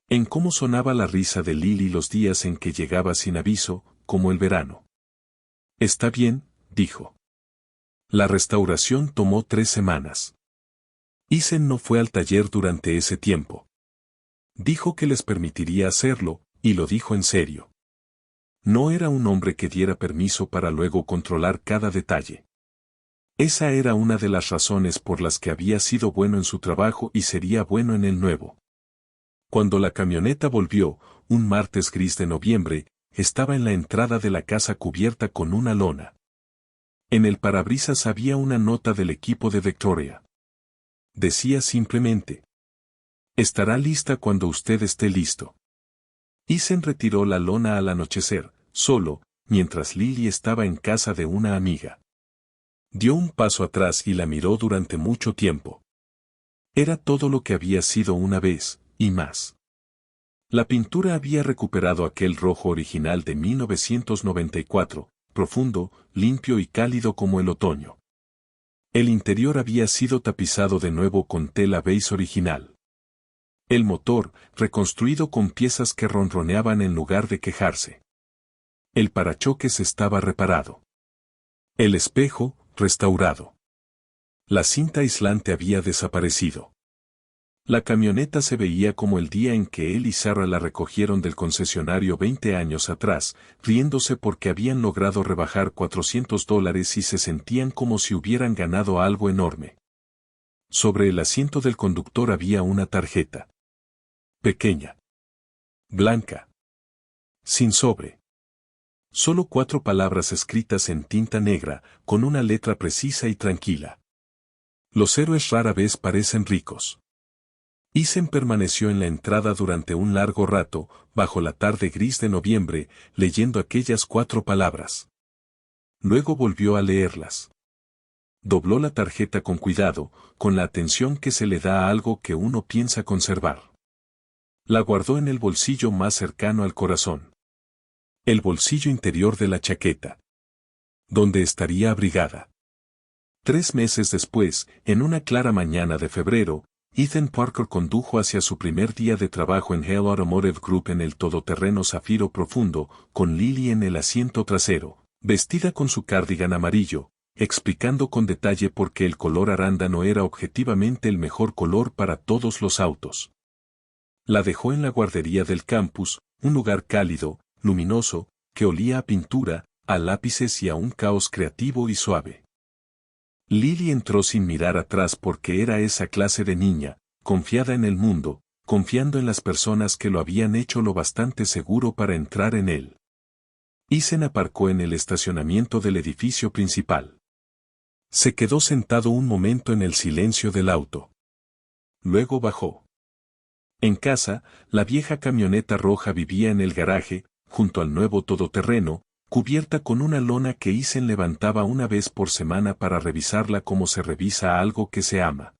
En cómo sonaba la risa de Lily los días en que llegaba sin aviso, como el verano. Está bien, dijo. La restauración tomó 3 semanas. Ethan no fue al taller durante ese tiempo. Dijo que les permitiría hacerlo, y lo dijo en serio. No era un hombre que diera permiso para luego controlar cada detalle. Esa era una de las razones por las que había sido bueno en su trabajo y sería bueno en el nuevo. Cuando la camioneta volvió, un martes gris de noviembre, estaba en la entrada de la casa cubierta con una lona. En el parabrisas había una nota del equipo de Victoria. Decía simplemente: estará lista cuando usted esté listo. Ethan retiró la lona al anochecer, solo, mientras Lily estaba en casa de una amiga. Dio un paso atrás y la miró durante mucho tiempo. Era todo lo que había sido una vez, y más. La pintura había recuperado aquel rojo original de 1994, profundo, limpio y cálido como el otoño. El interior había sido tapizado de nuevo con tela beige original. El motor, reconstruido con piezas que ronroneaban en lugar de quejarse. El parachoques estaba reparado. El espejo, restaurado. La cinta aislante había desaparecido. La camioneta se veía como el día en que él y Sarah la recogieron del concesionario 20 años atrás, riéndose porque habían logrado rebajar $400 y se sentían como si hubieran ganado algo enorme. Sobre el asiento del conductor había una tarjeta. Pequeña. Blanca. Sin sobre. Solo 4 palabras escritas en tinta negra, con una letra precisa y tranquila. Los héroes rara vez parecen ricos. Ethan permaneció en la entrada durante un largo rato, bajo la tarde gris de noviembre, leyendo aquellas 4 palabras. Luego volvió a leerlas. Dobló la tarjeta con cuidado, con la atención que se le da a algo que uno piensa conservar. La guardó en el bolsillo más cercano al corazón. El bolsillo interior de la chaqueta. Donde estaría abrigada. 3 meses después, en una clara mañana de febrero, Ethan Parker condujo hacia su primer día de trabajo en Hale Automotive Group en el todoterreno zafiro profundo, con Lily en el asiento trasero, vestida con su cardigan amarillo, explicando con detalle por qué el color arándano era objetivamente el mejor color para todos los autos. La dejó en la guardería del campus, un lugar cálido, luminoso, que olía a pintura, a lápices y a un caos creativo y suave. Lily entró sin mirar atrás porque era esa clase de niña, confiada en el mundo, confiando en las personas que lo habían hecho lo bastante seguro para entrar en él. Ethan aparcó en el estacionamiento del edificio principal. Se quedó sentado un momento en el silencio del auto. Luego bajó. En casa, la vieja camioneta roja vivía en el garaje, junto al nuevo todoterreno, cubierta con una lona que Ethan levantaba una vez por semana para revisarla como se revisa algo que se ama.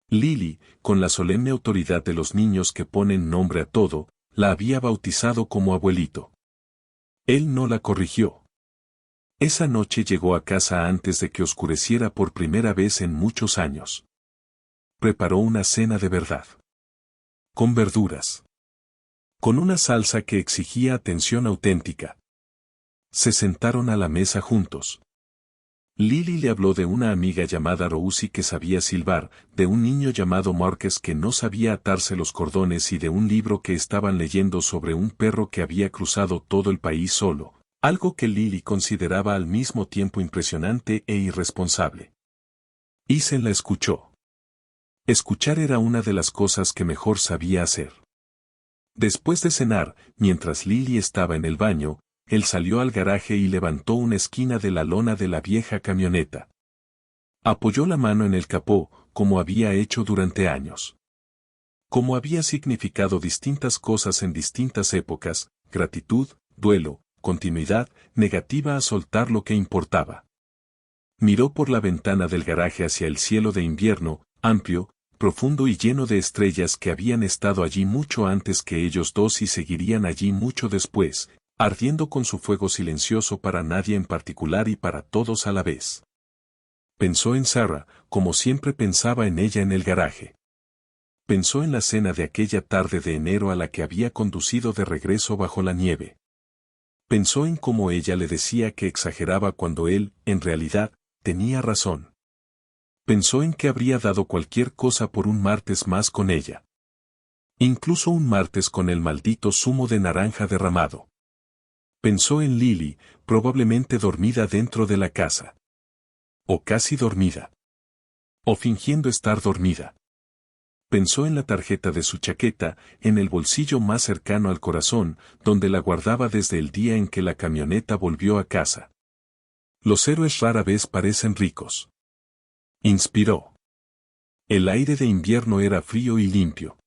Lily, con la solemne autoridad de los niños que ponen nombre a todo, la había bautizado como abuelito. Él no la corrigió. Esa noche llegó a casa antes de que oscureciera por primera vez en muchos años. Preparó una cena de verdad. Con verduras. Con una salsa que exigía atención auténtica. Se sentaron a la mesa juntos. Lily le habló de una amiga llamada Rosie que sabía silbar, de un niño llamado Marcus que no sabía atarse los cordones y de un libro que estaban leyendo sobre un perro que había cruzado todo el país solo, algo que Lily consideraba al mismo tiempo impresionante e irresponsable. Ethan la escuchó. Escuchar era una de las cosas que mejor sabía hacer. Después de cenar, mientras Lily estaba en el baño, él salió al garaje y levantó una esquina de la lona de la vieja camioneta. Apoyó la mano en el capó, como había hecho durante años. Como había significado distintas cosas en distintas épocas, gratitud, duelo, continuidad, negativa a soltar lo que importaba. Miró por la ventana del garaje hacia el cielo de invierno, amplio, profundo y lleno de estrellas que habían estado allí mucho antes que ellos dos y seguirían allí mucho después, ardiendo con su fuego silencioso para nadie en particular y para todos a la vez. Pensó en Sarah, como siempre pensaba en ella en el garaje. Pensó en la cena de aquella tarde de enero a la que había conducido de regreso bajo la nieve. Pensó en cómo ella le decía que exageraba cuando él, en realidad, tenía razón. Pensó en que habría dado cualquier cosa por un martes más con ella. Incluso un martes con el maldito zumo de naranja derramado. Pensó en Lily, probablemente dormida dentro de la casa. O casi dormida. O fingiendo estar dormida. Pensó en la tarjeta de su chaqueta, en el bolsillo más cercano al corazón, donde la guardaba desde el día en que la camioneta volvió a casa. Los héroes rara vez parecen ricos. Inspiró. El aire de invierno era frío y limpio.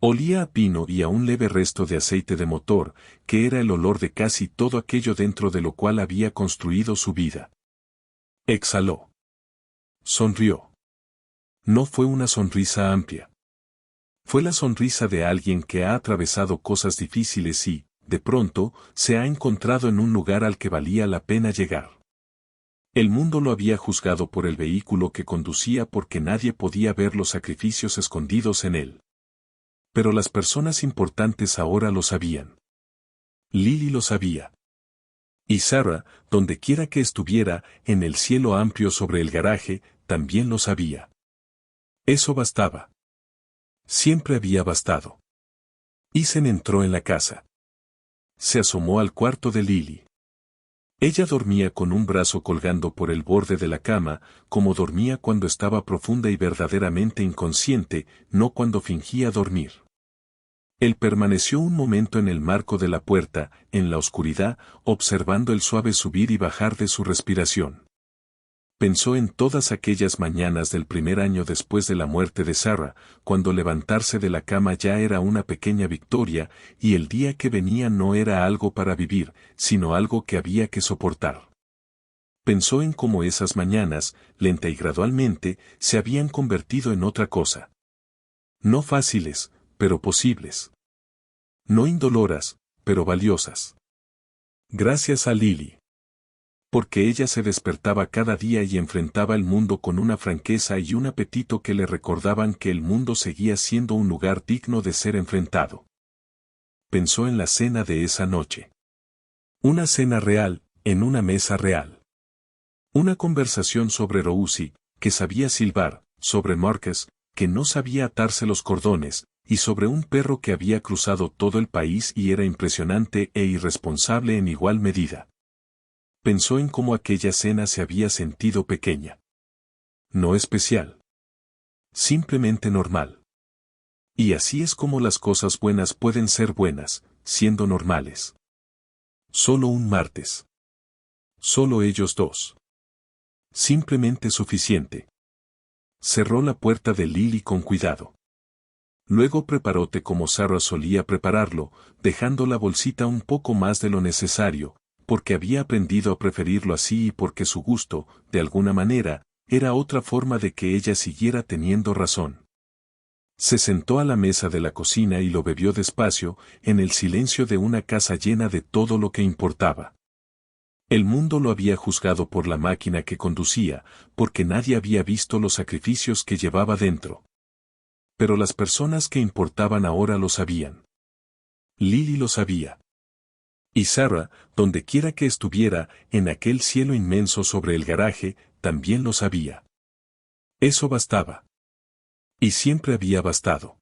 Olía a pino y a un leve resto de aceite de motor, que era el olor de casi todo aquello dentro de lo cual había construido su vida. Exhaló. Sonrió. No fue una sonrisa amplia. Fue la sonrisa de alguien que ha atravesado cosas difíciles y, de pronto, se ha encontrado en un lugar al que valía la pena llegar. El mundo lo había juzgado por el vehículo que conducía porque nadie podía ver los sacrificios escondidos en él. Pero las personas importantes ahora lo sabían. Lily lo sabía. Y Sarah, donde quiera que estuviera, en el cielo amplio sobre el garaje, también lo sabía. Eso bastaba. Siempre había bastado. Ethan entró en la casa. Se asomó al cuarto de Lily. Ella dormía con un brazo colgando por el borde de la cama, como dormía cuando estaba profunda y verdaderamente inconsciente, no cuando fingía dormir. Él permaneció un momento en el marco de la puerta, en la oscuridad, observando el suave subir y bajar de su respiración. Pensó en todas aquellas mañanas del primer año después de la muerte de Sarah, cuando levantarse de la cama ya era una pequeña victoria, y el día que venía no era algo para vivir, sino algo que había que soportar. Pensó en cómo esas mañanas, lenta y gradualmente, se habían convertido en otra cosa. No fáciles, pero posibles. No indoloras, pero valiosas. Gracias a Lily. Porque ella se despertaba cada día y enfrentaba el mundo con una franqueza y un apetito que le recordaban que el mundo seguía siendo un lugar digno de ser enfrentado. Pensó en la cena de esa noche. Una cena real, en una mesa real. Una conversación sobre Rousey, que sabía silbar, sobre Marcus, que no sabía atarse los cordones, y sobre un perro que había cruzado todo el país y era impresionante e irresponsable en igual medida. Pensó en cómo aquella cena se había sentido pequeña. No especial. Simplemente normal. Y así es como las cosas buenas pueden ser buenas, siendo normales. Solo un martes. Solo ellos dos. Simplemente suficiente. Cerró la puerta de Lily con cuidado. Luego preparó té como Sarah solía prepararlo, dejando la bolsita un poco más de lo necesario, porque había aprendido a preferirlo así y porque su gusto, de alguna manera, era otra forma de que ella siguiera teniendo razón. Se sentó a la mesa de la cocina y lo bebió despacio, en el silencio de una casa llena de todo lo que importaba. El mundo lo había juzgado por la máquina que conducía, porque nadie había visto los sacrificios que llevaba dentro. Pero las personas que importaban ahora lo sabían. Lily lo sabía. Y Sarah, donde quiera que estuviera, en aquel cielo inmenso sobre el garaje, también lo sabía. Eso bastaba. Y siempre había bastado.